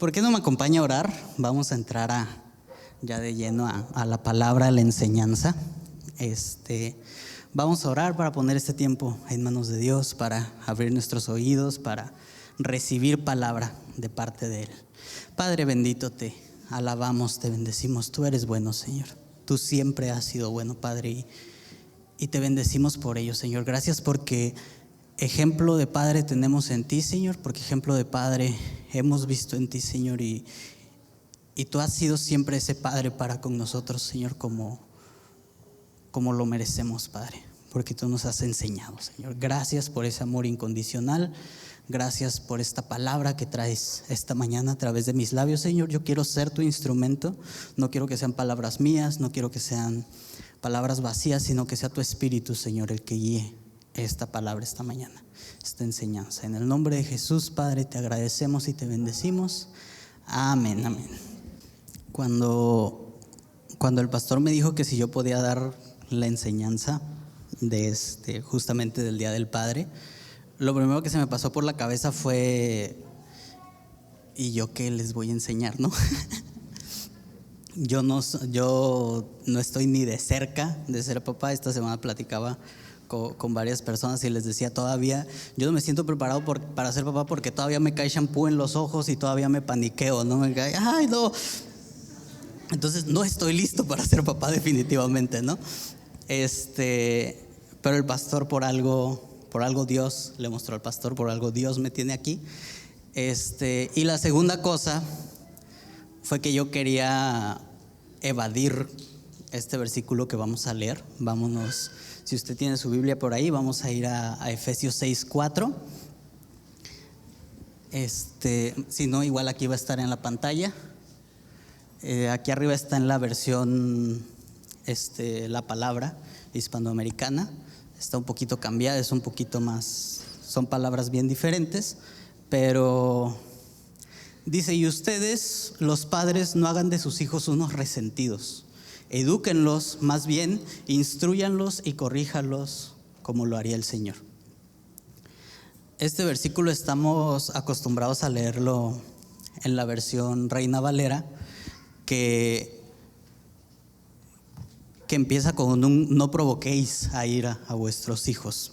¿Por qué no me acompaña a orar? Vamos a entrar ya de lleno a la palabra, a la enseñanza. Vamos a orar para poner este tiempo en manos de Dios, para abrir nuestros oídos, para recibir palabra de parte de Él. Padre bendito, te alabamos, te bendecimos. Tú eres bueno, Señor. Tú siempre has sido bueno, Padre, y te bendecimos por ello, Señor. Gracias porque ejemplo de Padre tenemos en ti, Señor, porque ejemplo de Padre hemos visto en ti, Señor, y tú has sido siempre ese Padre para con nosotros, Señor, como lo merecemos, Padre, porque tú nos has enseñado, Señor. Gracias por ese amor incondicional. Gracias por esta palabra que traes esta mañana a través de mis labios, Señor. Yo quiero ser tu instrumento. No quiero que sean palabras mías, no quiero que sean palabras vacías, sino que sea tu Espíritu, Señor, el que guíe esta palabra esta mañana, esta enseñanza. En el nombre de Jesús, Padre, te agradecemos y te bendecimos. Amén, amén. Cuando el pastor me dijo que si yo podía dar la enseñanza de justamente del Día del Padre, lo primero que se me pasó por la cabeza fue: ¿y yo qué les voy a enseñar, no? Yo no estoy ni de cerca de ser papá. Esta semana platicaba con varias personas y les decía: todavía yo no me siento preparado para ser papá, porque todavía me cae shampoo en los ojos y todavía me paniqueo, ¿no? Me cae, ¡ay, no! Entonces no estoy listo para ser papá definitivamente, ¿no? Pero el pastor, por algo Dios le mostró al pastor, por algo Dios me tiene aquí. Y la segunda cosa fue que yo quería evadir este versículo que vamos a leer. Vámonos, si usted tiene su Biblia por ahí, vamos a ir a Efesios 6:4. Si no, igual aquí va a estar en la pantalla. Aquí arriba está en la versión la palabra hispanoamericana. Está un poquito cambiada, es un poquito más, son palabras bien diferentes, pero dice: y ustedes, los padres, no hagan de sus hijos unos resentidos, edúquenlos, más bien instrúyanlos y corríjanlos como lo haría el Señor. Este versículo estamos acostumbrados a leerlo en la versión Reina Valera, que empieza con un: no provoquéis a ira a vuestros hijos.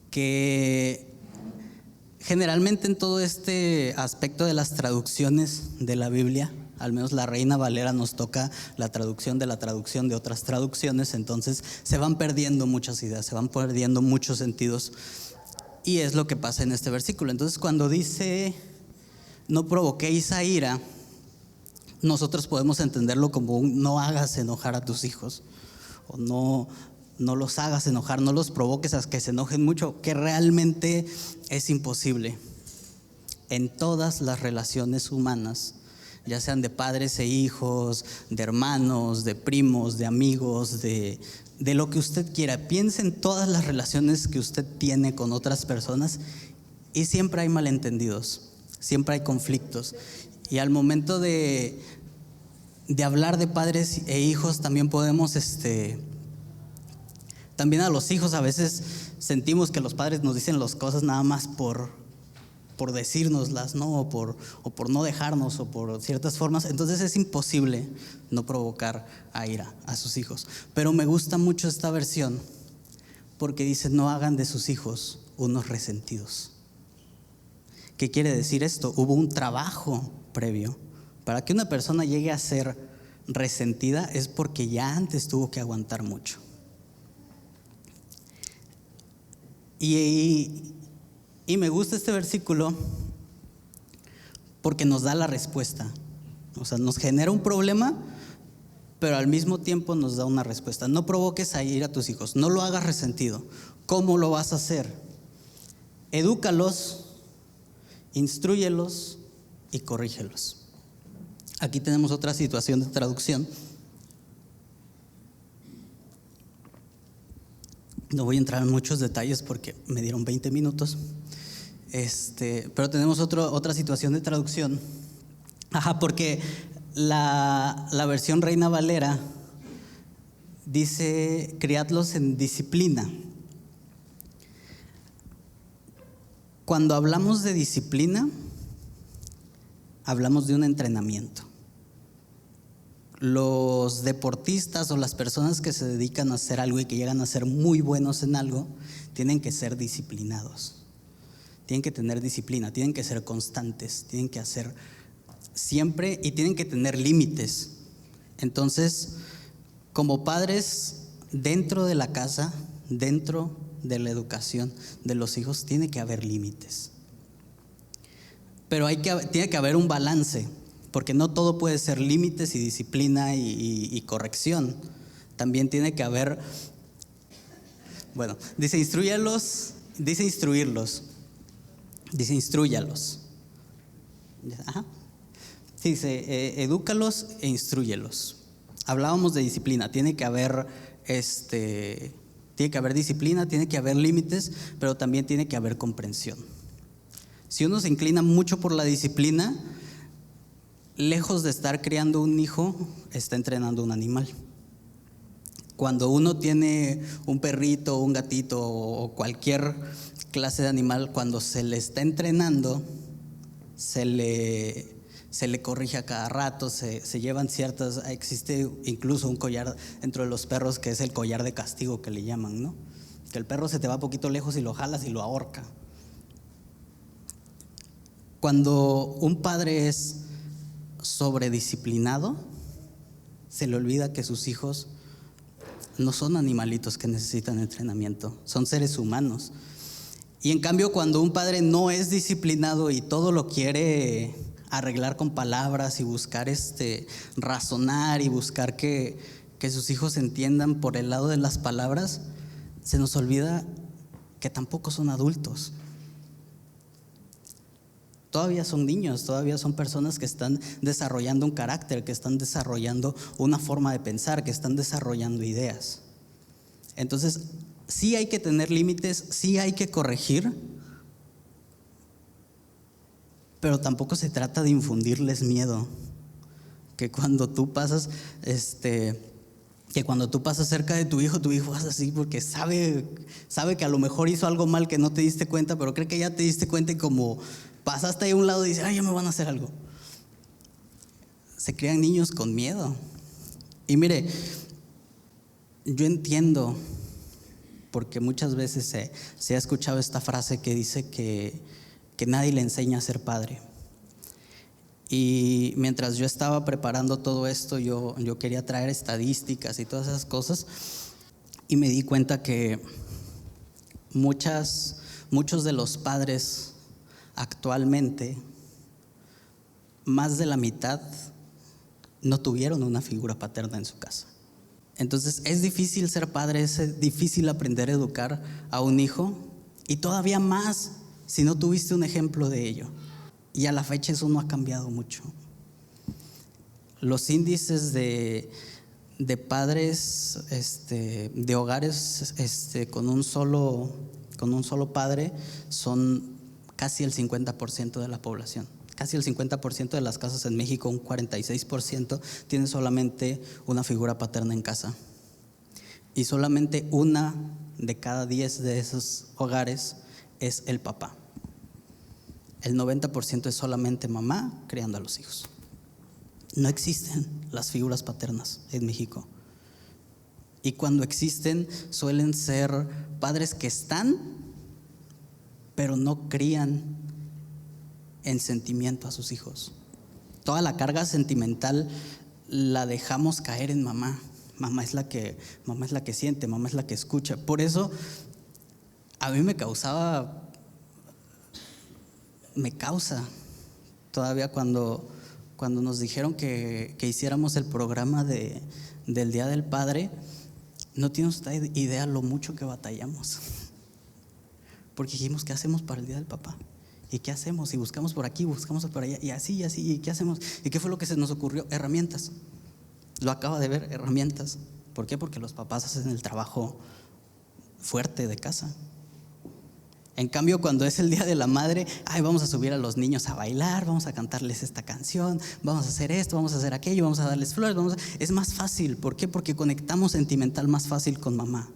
Que generalmente en todo este aspecto de las traducciones de la Biblia, al menos la Reina Valera nos toca la traducción de otras traducciones, entonces se van perdiendo muchas ideas, se van perdiendo muchos sentidos, y es lo que pasa en este versículo. Entonces, cuando dice no provoquéis a ira, nosotros podemos entenderlo como un: no hagas enojar a tus hijos, o no los hagas enojar, no los provoques a que se enojen mucho, que realmente es imposible. En todas las relaciones humanas, ya sean de padres e hijos, de hermanos, de primos, de amigos, de lo que usted quiera, piense en todas las relaciones que usted tiene con otras personas, y siempre hay malentendidos, siempre hay conflictos. Y al momento de hablar de padres e hijos, también podemos, también a los hijos a veces sentimos que los padres nos dicen las cosas nada más por decírnoslas, ¿no? O por no dejarnos, o por ciertas formas. Entonces es imposible no provocar a ira a sus hijos. Pero me gusta mucho esta versión porque dice: no hagan de sus hijos unos resentidos. ¿Qué quiere decir esto? Hubo un trabajo previo. Para que una persona llegue a ser resentida es porque ya antes tuvo que aguantar mucho. Y me gusta este versículo porque nos da la respuesta. O sea, nos genera un problema, pero al mismo tiempo nos da una respuesta. No provoques a ira a tus hijos, no lo hagas resentido. ¿Cómo lo vas a hacer? Edúcalos, instrúyelos y corrígelos. Aquí tenemos otra situación de traducción. No voy a entrar en muchos detalles porque me dieron 20 minutos. Pero tenemos otra situación de traducción. Porque la versión Reina Valera dice: criadlos en disciplina. Cuando hablamos de disciplina, hablamos de un entrenamiento. Los deportistas o las personas que se dedican a hacer algo y que llegan a ser muy buenos en algo, tienen que ser disciplinados. Tienen que tener disciplina, tienen que ser constantes, tienen que hacer siempre y tienen que tener límites. Entonces, como padres, dentro de la casa, dentro de la educación de los hijos, tiene que haber límites. Pero tiene que haber un balance, porque no todo puede ser límites y disciplina y corrección. También tiene que haber, dice instruirlos. Ajá. Dice, edúcalos e instrúyelos. Hablábamos de disciplina, tiene que haber disciplina, tiene que haber límites, pero también tiene que haber comprensión. Si uno se inclina mucho por la disciplina, lejos de estar criando un hijo, está entrenando un animal. Cuando uno tiene un perrito, un gatito o cualquier clase de animal, cuando se le está entrenando, se le corrige a cada rato, se llevan existe incluso un collar dentro de los perros que es el collar de castigo que le llaman, ¿no? Que el perro se te va poquito lejos y lo jalas y lo ahorca. Cuando un padre es sobredisciplinado, se le olvida que sus hijos no son animalitos que necesitan entrenamiento, son seres humanos. Y en cambio, cuando un padre no es disciplinado y todo lo quiere arreglar con palabras y buscar razonar y buscar que sus hijos entiendan por el lado de las palabras, se nos olvida que tampoco son adultos. Todavía son niños, todavía son personas que están desarrollando un carácter, que están desarrollando una forma de pensar, que están desarrollando ideas. Entonces, sí hay que tener límites, sí hay que corregir, pero tampoco se trata de infundirles miedo. Que cuando tú pasas, cerca de tu hijo hace así porque sabe que a lo mejor hizo algo mal que no te diste cuenta, pero cree que ya te diste cuenta y como pasaste ahí a un lado y dices, ay, ya me van a hacer algo. Se crean niños con miedo. Y mire, yo entiendo, porque muchas veces se ha escuchado esta frase que dice que nadie le enseña a ser padre. Y mientras yo estaba preparando todo esto, yo quería traer estadísticas y todas esas cosas, y me di cuenta que muchos de los padres actualmente, más de la mitad no tuvieron una figura paterna en su casa. Entonces es difícil ser padre, es difícil aprender a educar a un hijo, y todavía más si no tuviste un ejemplo de ello. Y a la fecha eso no ha cambiado mucho. Los índices de padres, de hogares con un solo padre son casi el 50% de la población. Casi el 50% de las casas en México, un 46%, tienen solamente una figura paterna en casa. Y solamente 1 de cada 10 de esos hogares es el papá. El 90% es solamente mamá criando a los hijos. No existen las figuras paternas en México. Y cuando existen, suelen ser padres que están, pero no crían en sentimiento a sus hijos. Toda la carga sentimental la dejamos caer en mamá. Mamá es la que siente, mamá es la que escucha. Por eso a mí me causa todavía cuando nos dijeron que hiciéramos el programa del Día del Padre. No tiene usted idea lo mucho que batallamos, porque dijimos, ¿qué hacemos para el Día del Papá? ¿Y qué hacemos? Y buscamos por aquí, buscamos por allá, y así, ¿y qué hacemos? ¿Y qué fue lo que se nos ocurrió? Herramientas. Lo acaba de ver, herramientas. ¿Por qué? Porque los papás hacen el trabajo fuerte de casa. En cambio, cuando es el Día de la Madre, vamos a subir a los niños a bailar, vamos a cantarles esta canción, vamos a hacer esto, vamos a hacer aquello, vamos a darles flores, es más fácil. ¿Por qué? Porque conectamos sentimental más fácil con mamá.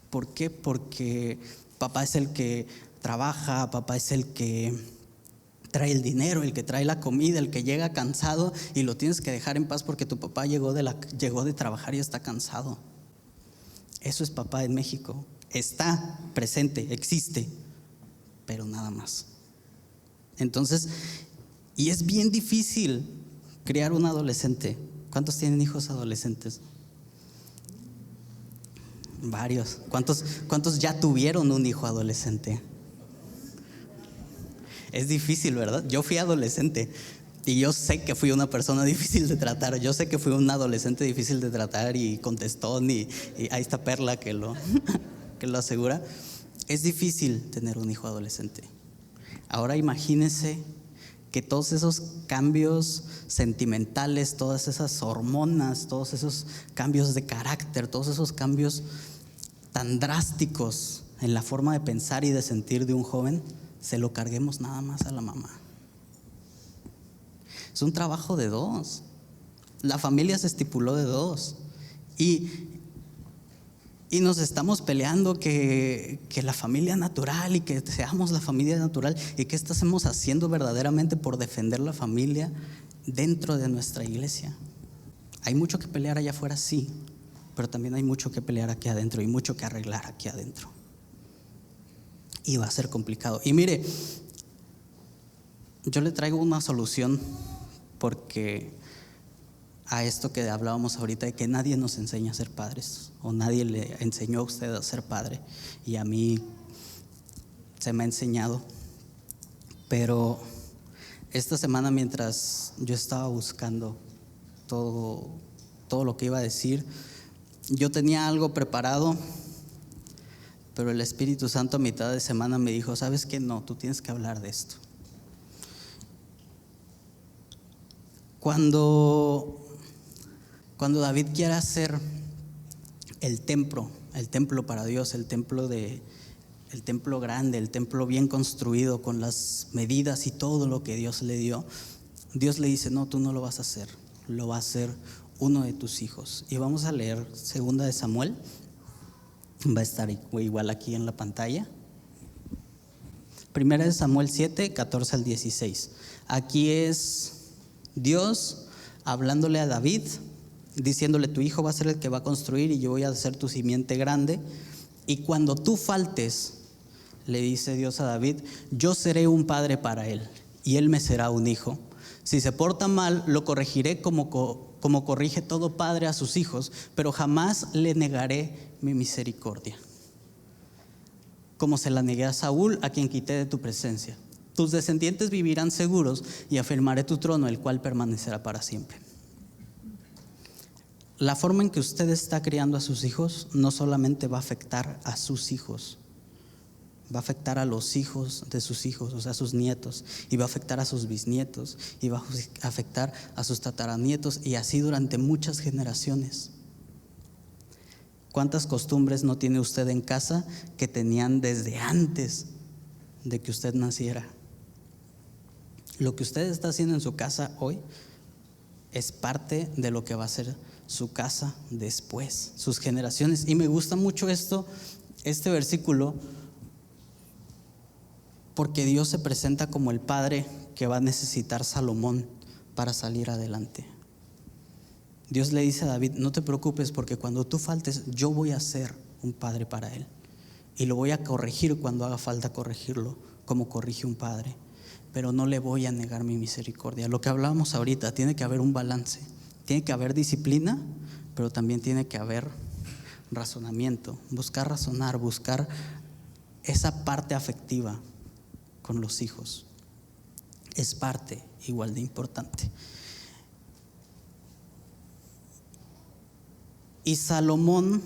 ¿Por qué? Porque papá es el que trabaja, papá es el que trae el dinero, el que trae la comida, el que llega cansado y lo tienes que dejar en paz porque tu papá llegó de trabajar y está cansado. Eso es papá en México. Está presente, existe, pero nada más. Entonces, y es bien difícil criar un adolescente. ¿Cuántos tienen hijos adolescentes? Varios. ¿Cuántos ya tuvieron un hijo adolescente? Es difícil, ¿verdad? Yo fui adolescente y yo sé que fui una persona difícil de tratar. Yo sé que fui un adolescente difícil de tratar y contestón y ahí está Perla que lo asegura. Es difícil tener un hijo adolescente. Ahora imagínense que todos esos cambios sentimentales, todas esas hormonas, todos esos cambios de carácter, todos esos cambios tan drásticos en la forma de pensar y de sentir de un joven, se lo carguemos nada más a la mamá. Es un trabajo de dos. La familia se estipuló de dos. Y nos estamos peleando que la familia natural y que seamos la familia natural. ¿Y qué estamos haciendo verdaderamente por defender la familia dentro de nuestra iglesia? Hay mucho que pelear allá afuera, sí, pero también hay mucho que pelear aquí adentro y mucho que arreglar aquí adentro. Y va a ser complicado. Y mire, yo le traigo una solución porque a esto que hablábamos ahorita de que nadie nos enseña a ser padres o nadie le enseñó a usted a ser padre, y a mí se me ha enseñado. Pero esta semana, mientras yo estaba buscando todo lo que iba a decir, yo tenía algo preparado, pero el Espíritu Santo a mitad de semana me dijo: ¿sabes qué? No, tú tienes que hablar de esto. Cuando David quiere hacer el templo para Dios, el templo grande, el templo bien construido con las medidas y todo lo que Dios le dio, Dios le dice: no, tú no lo vas a hacer, lo va a hacer uno de tus hijos. Y vamos a leer 2 de Samuel, va a estar igual aquí en la pantalla. 1 de Samuel 7, 14 al 16. Aquí es Dios hablándole a David, diciéndole: tu hijo va a ser el que va a construir y yo voy a hacer tu simiente grande. Y cuando tú faltes, le dice Dios a David: yo seré un padre para él y él me será un hijo. Si se porta mal, lo corregiré como corrige todo padre a sus hijos, pero jamás le negaré mi misericordia, como se la negué a Saúl, a quien quité de tu presencia. Tus descendientes vivirán seguros y afirmaré tu trono, el cual permanecerá para siempre. La forma en que usted está criando a sus hijos no solamente va a afectar a sus hijos, va a afectar a los hijos de sus hijos, o sea, a sus nietos, y va a afectar a sus bisnietos, y va a afectar a sus tataranietos, y así durante muchas generaciones. ¿Cuántas costumbres no tiene usted en casa que tenían desde antes de que usted naciera? Lo que usted está haciendo en su casa hoy es parte de lo que va a ser su casa después, sus generaciones. Y me gusta mucho este versículo, porque Dios se presenta como el padre que va a necesitar Salomón para salir adelante. Dios le dice a David: no te preocupes, porque cuando tú faltes, yo voy a ser un padre para él y lo voy a corregir cuando haga falta corregirlo, como corrige un padre, pero no le voy a negar mi misericordia. Lo que hablábamos ahorita, tiene que haber un balance, tiene que haber disciplina, pero también tiene que haber razonamiento, buscar razonar, buscar esa parte afectiva con los hijos. Es parte igual de importante. Y Salomón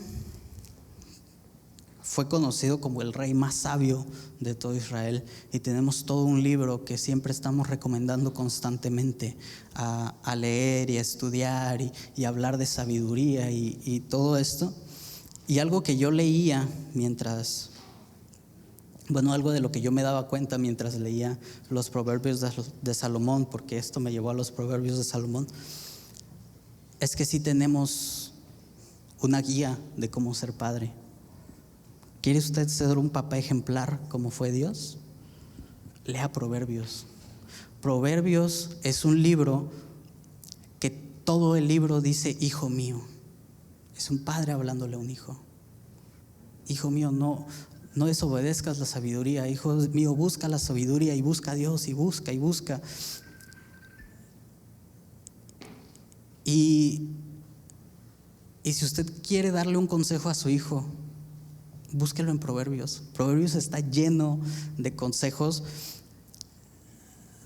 fue conocido como el rey más sabio de todo Israel, y tenemos todo un libro que siempre estamos recomendando constantemente a leer y a estudiar y hablar de sabiduría y todo esto. Y algo que yo leía algo de lo que yo me daba cuenta mientras leía los proverbios de Salomón, porque esto me llevó a los proverbios de Salomón, es que sí tenemos una guía de cómo ser padre. ¿Quiere usted ser un papá ejemplar como fue Dios? Lea Proverbios, Proverbios es un libro que todo el libro dice hijo mío. Es un padre hablándole a un hijo. Hijo mío, no desobedezcas la sabiduría. Hijo mío, busca la sabiduría y busca a Dios y busca y busca. Y si usted quiere darle un consejo a su hijo, búsquelo en Proverbios. Proverbios está lleno de consejos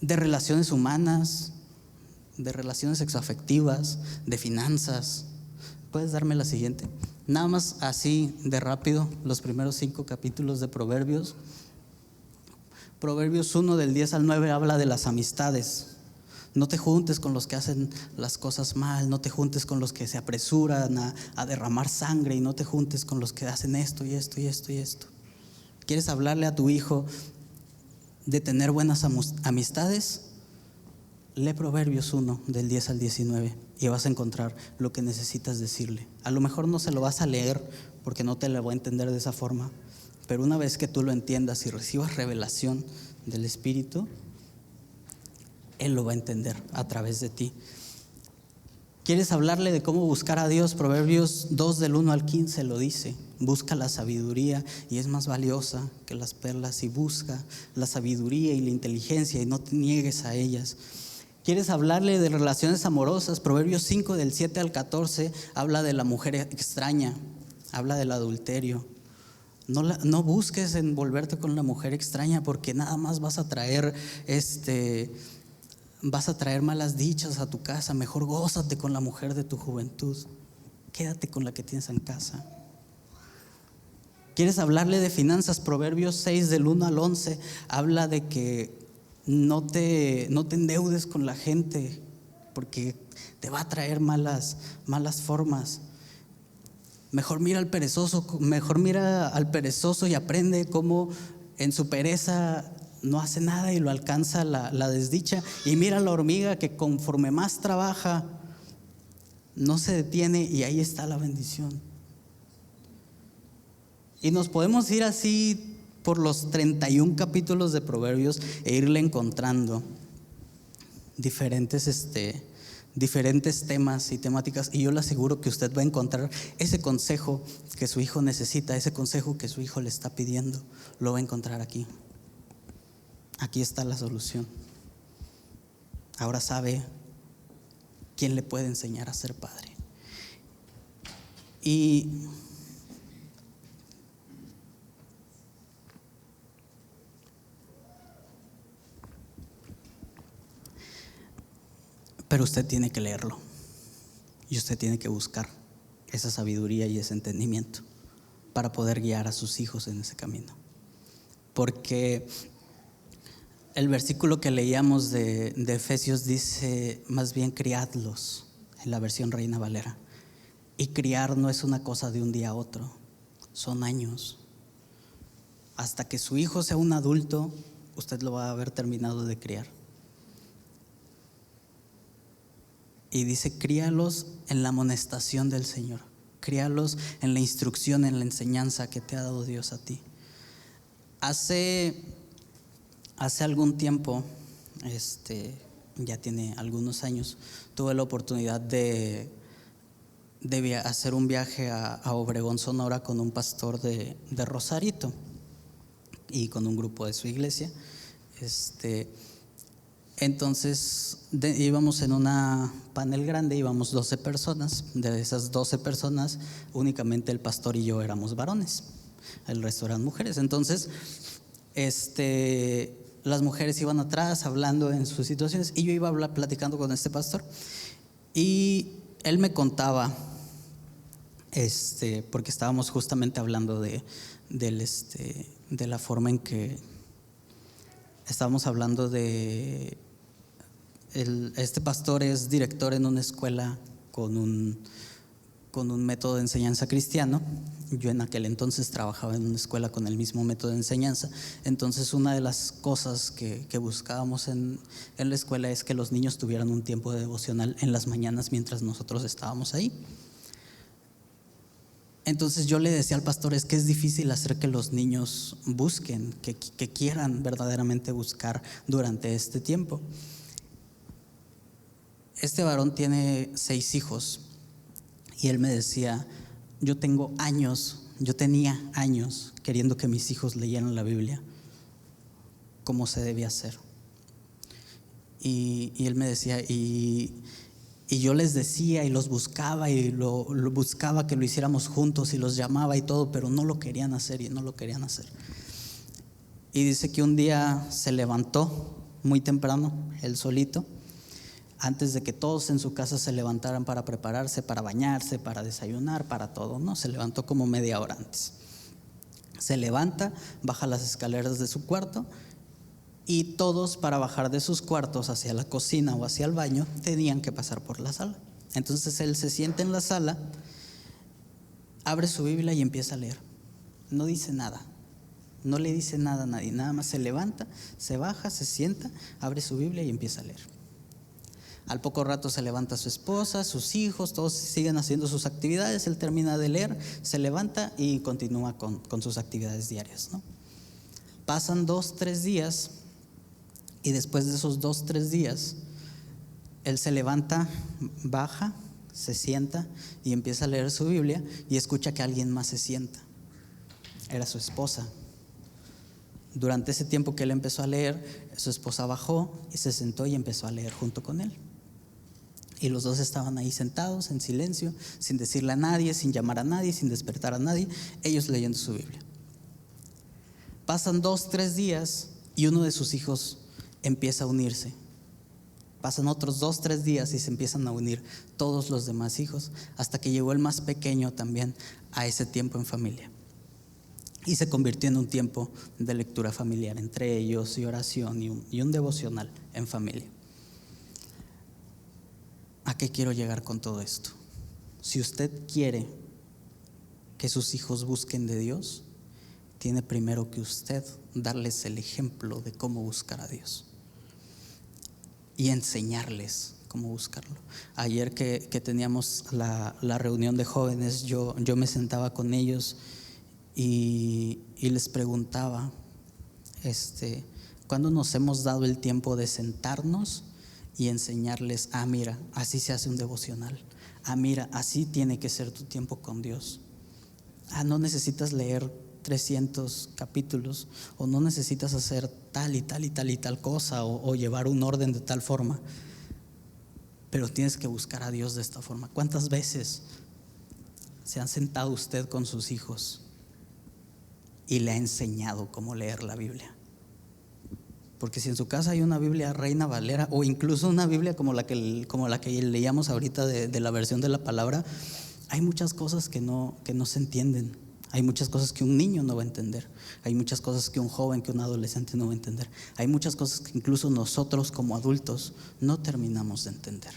de relaciones humanas, de relaciones sexoafectivas, de finanzas. ¿Puedes darme la siguiente? Nada más así de rápido, los primeros 5 capítulos de Proverbios. Proverbios 1 del 10 al 9 habla de las amistades. No te juntes con los que hacen las cosas mal, no te juntes con los que se apresuran a derramar sangre, y no te juntes con los que hacen esto y esto y esto y esto. ¿Quieres hablarle a tu hijo de tener buenas amistades? Lee Proverbios 1 del 10 al 19 y vas a encontrar lo que necesitas decirle. A lo mejor no se lo vas a leer porque no te lo va a entender de esa forma, pero una vez que tú lo entiendas y recibas revelación del Espíritu, Él lo va a entender a través de ti. ¿Quieres hablarle de cómo buscar a Dios? Proverbios 2 del 1 al 15 lo dice. Busca la sabiduría y es más valiosa que las perlas, y busca la sabiduría y la inteligencia y no te niegues a ellas. ¿Quieres hablarle de relaciones amorosas? Proverbios 5 del 7 al 14 habla de la mujer extraña, habla del adulterio. No busques envolverte con la mujer extraña, porque nada más vas a traer malas dichas a tu casa. Mejor gózate con la mujer de tu juventud. Quédate con la que tienes en casa. ¿Quieres hablarle de finanzas? Proverbios 6 del 1 al 11 habla de que no te endeudes con la gente, porque te va a traer malas formas. Mejor mira al perezoso y aprende cómo en su pereza no hace nada y lo alcanza la desdicha. Y mira a la hormiga, que conforme más trabaja, no se detiene, y ahí está la bendición. Y nos podemos ir así por los 31 capítulos de Proverbios e irle encontrando diferentes temas y temáticas, y yo le aseguro que usted va a encontrar ese consejo que su hijo necesita, ese consejo que su hijo le está pidiendo. Lo va a encontrar aquí. Aquí está la solución. Ahora sabe quién le puede enseñar a ser padre. Pero usted tiene que leerlo, y usted tiene que buscar esa sabiduría y ese entendimiento para poder guiar a sus hijos en ese camino. Porque el versículo que leíamos de Efesios dice más bien criadlos, en la versión Reina Valera. Y criar no es una cosa de un día a otro, son años. Hasta que su hijo sea un adulto, usted lo va a haber terminado de criar. Y dice: críalos en la amonestación del Señor, críalos en la instrucción, en la enseñanza que te ha dado Dios a ti. Hace algún tiempo, ya tiene algunos años, tuve la oportunidad de hacer un viaje a Obregón, Sonora, con un pastor de Rosarito y con un grupo de su iglesia. Entonces íbamos en una panel grande, íbamos 12 personas. De esas 12 personas, únicamente el pastor y yo éramos varones, el resto eran mujeres. Entonces las mujeres iban atrás hablando en sus situaciones, y yo iba platicando con este pastor, y él me contaba, porque estábamos justamente hablando de la forma en que estábamos hablando de este pastor es director en una escuela con un método de enseñanza cristiano. Yo en aquel entonces trabajaba en una escuela con el mismo método de enseñanza. Entonces una de las cosas que buscábamos en la escuela es que los niños tuvieran un tiempo de devocional en las mañanas mientras nosotros estábamos ahí. Entonces yo le decía al pastor, es que es difícil hacer que los niños busquen, que quieran verdaderamente buscar durante este tiempo. Este varón tiene 6 hijos y él me decía, yo tenía años queriendo que mis hijos leyeran la Biblia como se debía hacer. Y él me decía, y yo les decía y los buscaba y lo buscaba que lo hiciéramos juntos y los llamaba y todo, pero no lo querían hacer y no lo querían hacer. Y dice que un día se levantó muy temprano, él solito, antes de que todos en su casa se levantaran para prepararse, para bañarse, para desayunar, para todo, ¿no? Se levantó como media hora antes. Se levanta, baja las escaleras de su cuarto y todos, para bajar de sus cuartos hacia la cocina o hacia el baño, tenían que pasar por la sala. Entonces él se sienta en la sala, abre su Biblia y empieza a leer. No dice nada, no le dice nada a nadie, nada más se levanta, se baja, se sienta, abre su Biblia y empieza a leer. Al poco rato se levanta su esposa, sus hijos, todos siguen haciendo sus actividades, él termina de leer, se levanta y continúa con sus actividades diarias, ¿no? Pasan 2-3 días y después de esos 2-3 días, él se levanta, baja, se sienta y empieza a leer su Biblia y escucha que alguien más se sienta. Era su esposa. Durante ese tiempo que él empezó a leer, su esposa bajó y se sentó y empezó a leer junto con él. Y los dos estaban ahí sentados en silencio, sin decirle a nadie, sin llamar a nadie, sin despertar a nadie, ellos leyendo su Biblia. Pasan 2-3 días y uno de sus hijos empieza a unirse. Pasan otros 2-3 días y se empiezan a unir todos los demás hijos, hasta que llegó el más pequeño también a ese tiempo en familia. Y se convirtió en un tiempo de lectura familiar entre ellos y oración y un devocional en familia. ¿A qué quiero llegar con todo esto? Si usted quiere que sus hijos busquen de Dios, tiene primero que usted darles el ejemplo de cómo buscar a Dios y enseñarles cómo buscarlo. Ayer que teníamos la reunión de jóvenes, yo me sentaba con ellos y les preguntaba, ¿cuándo nos hemos dado el tiempo de sentarnos y enseñarles, mira, así se hace un devocional, mira, así tiene que ser tu tiempo con Dios, no necesitas leer 300 capítulos o no necesitas hacer tal y tal y tal y tal cosa o llevar un orden de tal forma, pero tienes que buscar a Dios de esta forma? ¿Cuántas veces se han sentado usted con sus hijos y le ha enseñado cómo leer la Biblia? Porque si en su casa hay una Biblia Reina Valera o incluso una Biblia como la que leíamos ahorita de la versión de la palabra, hay muchas cosas que no se entienden. Hay muchas cosas que un niño no va a entender. Hay muchas cosas que un joven, que un adolescente no va a entender. Hay muchas cosas que incluso nosotros como adultos no terminamos de entender.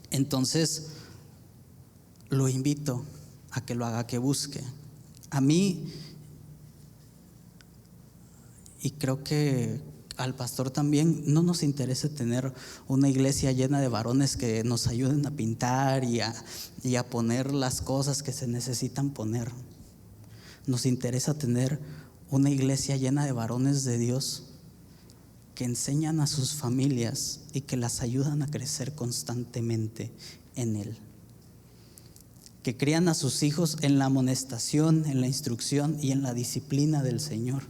Entonces, lo invito a que lo haga, que busque. A mí, y creo que al pastor también, no nos interesa tener una iglesia llena de varones que nos ayuden a pintar y a poner las cosas que se necesitan poner. Nos interesa tener una iglesia llena de varones de Dios que enseñan a sus familias y que las ayudan a crecer constantemente en Él. Que crían a sus hijos en la amonestación, en la instrucción y en la disciplina del Señor.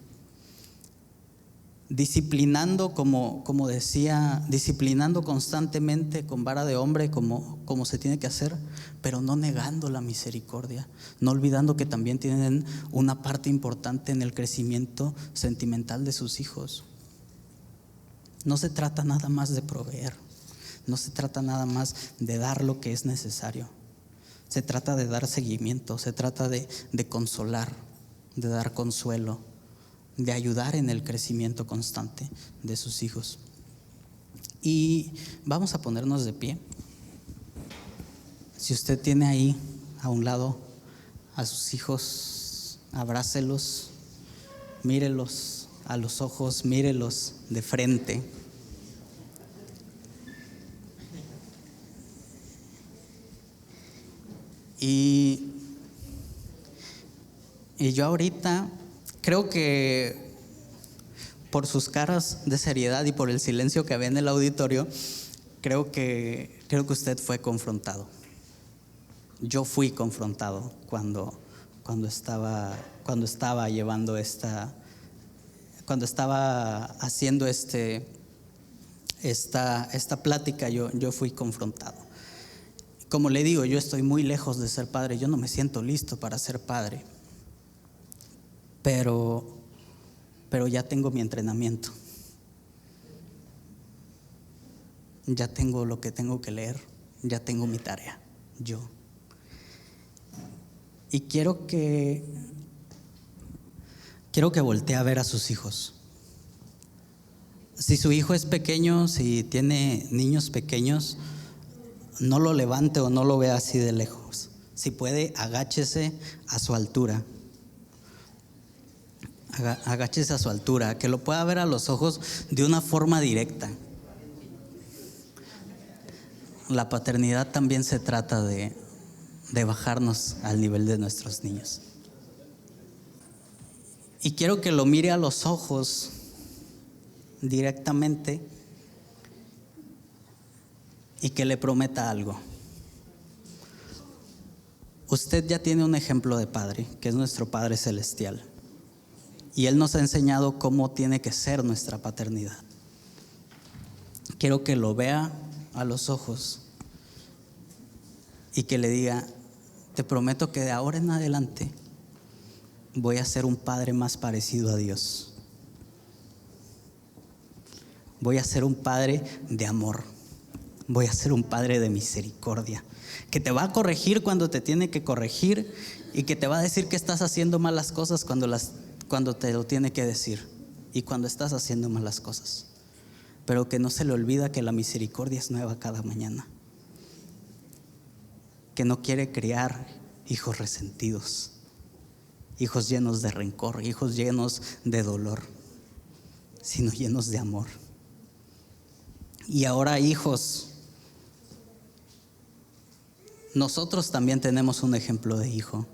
Disciplinando, como decía, disciplinando constantemente con vara de hombre como se tiene que hacer, pero no negando la misericordia, no olvidando que también tienen una parte importante en el crecimiento sentimental de sus hijos. No se trata nada más de proveer, no se trata nada más de dar lo que es necesario, se trata de dar seguimiento, se trata de consolar, de dar consuelo, de ayudar en el crecimiento constante de sus hijos. Y vamos a ponernos de pie. Si usted tiene ahí a un lado a sus hijos, abrácelos, mírelos a los ojos, mírelos de frente. Y yo ahorita creo que por sus caras de seriedad y por el silencio que había en el auditorio, creo que usted fue confrontado. Yo fui confrontado cuando estaba llevando cuando estaba haciendo esta plática, yo fui confrontado. Como le digo, yo estoy muy lejos de ser padre, yo no me siento listo para ser padre, pero ya tengo mi entrenamiento, ya tengo lo que tengo que leer, ya tengo mi tarea, yo. Y quiero que voltee a ver a sus hijos. Si su hijo es pequeño, si tiene niños pequeños, no lo levante o no lo vea así de lejos. Si puede, agáchese a su altura. Agáchese a su altura, que lo pueda ver a los ojos de una forma directa. La paternidad también se trata de bajarnos al nivel de nuestros niños. Y quiero que lo mire a los ojos directamente y que le prometa algo. Usted ya tiene un ejemplo de padre, que es nuestro Padre Celestial. Y Él nos ha enseñado cómo tiene que ser nuestra paternidad. Quiero que lo vea a los ojos y que le diga: te prometo que de ahora en adelante voy a ser un padre más parecido a Dios. Voy a ser un padre de amor. Voy a ser un padre de misericordia, que te va a corregir cuando te tiene que corregir y que te va a decir que estás haciendo malas cosas cuando te lo tiene que decir, y cuando estás haciendo malas cosas. Pero que no se le olvida que la misericordia es nueva cada mañana. Que no quiere criar hijos resentidos, hijos llenos de rencor, hijos llenos de dolor, sino llenos de amor. Y ahora, hijos, nosotros también tenemos un ejemplo de hijo.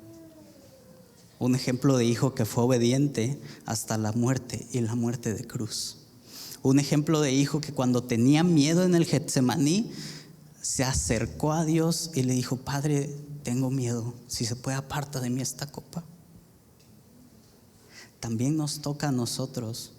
Un ejemplo de hijo que fue obediente hasta la muerte, y la muerte de cruz. Un ejemplo de hijo que cuando tenía miedo en el Getsemaní, se acercó a Dios y le dijo: Padre, tengo miedo, si se puede, aparta de mí esta copa. También nos toca a nosotros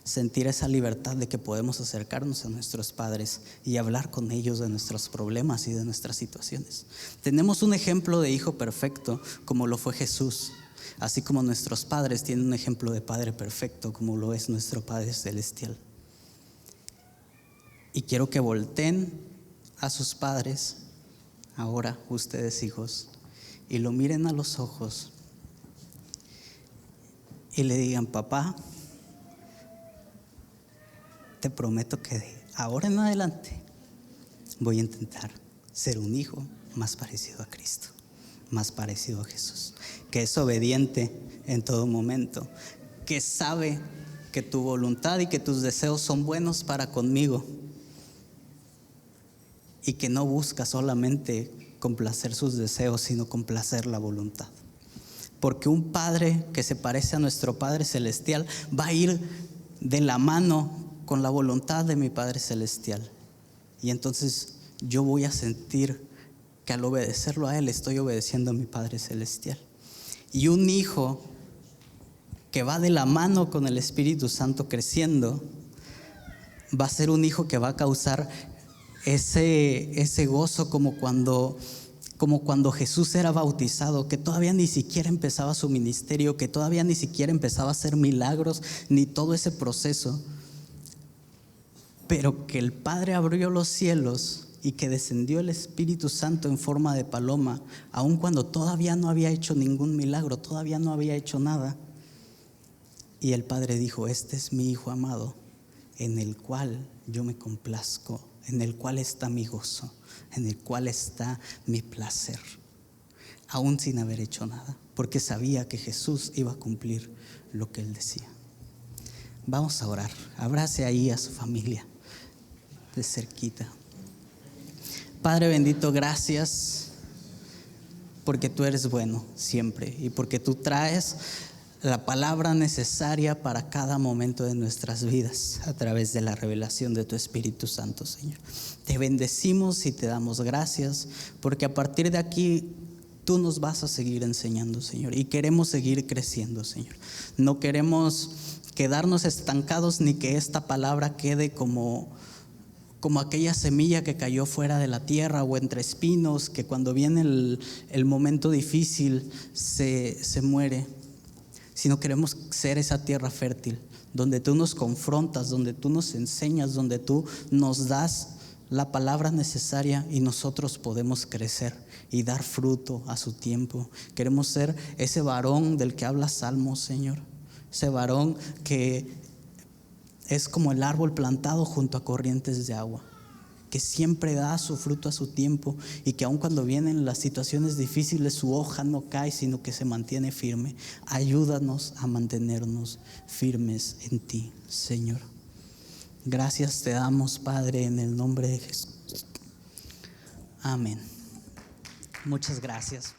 sentir esa libertad de que podemos acercarnos a nuestros padres y hablar con ellos de nuestros problemas y de nuestras situaciones. Tenemos un ejemplo de hijo perfecto como lo fue Jesús, así como nuestros padres tienen un ejemplo de padre perfecto como lo es nuestro Padre Celestial. Y quiero que volteen a sus padres ahora, ustedes hijos, y lo miren a los ojos y le digan: papá, te prometo que de ahora en adelante voy a intentar ser un hijo más parecido a Cristo, más parecido a Jesús, que es obediente en todo momento, que sabe que tu voluntad y que tus deseos son buenos para conmigo, y que no busca solamente complacer sus deseos, sino complacer la voluntad. Porque un padre que se parece a nuestro Padre Celestial va a ir de la mano con la voluntad de mi Padre Celestial. Y entonces yo voy a sentir que al obedecerlo a Él estoy obedeciendo a mi Padre Celestial. Y un hijo que va de la mano con el Espíritu Santo creciendo va a ser un hijo que va a causar ese gozo como cuando Jesús era bautizado, que todavía ni siquiera empezaba su ministerio, que todavía ni siquiera empezaba a hacer milagros, ni todo ese proceso, pero que el Padre abrió los cielos y que descendió el Espíritu Santo en forma de paloma, aun cuando todavía no había hecho ningún milagro, todavía no había hecho nada. Y el Padre dijo: este es mi Hijo amado, en el cual yo me complazco, en el cual está mi gozo, en el cual está mi placer, aún sin haber hecho nada, porque sabía que Jesús iba a cumplir lo que Él decía. Vamos a orar. Abrace ahí a su familia de cerquita. Padre bendito, gracias porque tú eres bueno siempre y porque tú traes la palabra necesaria para cada momento de nuestras vidas a través de la revelación de tu Espíritu Santo, Señor. Te bendecimos y te damos gracias porque a partir de aquí tú nos vas a seguir enseñando, Señor, y queremos seguir creciendo, Señor. No queremos quedarnos estancados ni que esta palabra quede como aquella semilla que cayó fuera de la tierra o entre espinos, que cuando viene el momento difícil se muere, sino queremos ser esa tierra fértil, donde tú nos confrontas, donde tú nos enseñas, donde tú nos das la palabra necesaria y nosotros podemos crecer y dar fruto a su tiempo. Queremos ser ese varón del que habla Salmos, Señor, ese varón que es como el árbol plantado junto a corrientes de agua, que siempre da su fruto a su tiempo y que aun cuando vienen las situaciones difíciles su hoja no cae, sino que se mantiene firme. Ayúdanos a mantenernos firmes en ti, Señor. Gracias te damos, Padre, en el nombre de Jesús. Amén. Muchas gracias.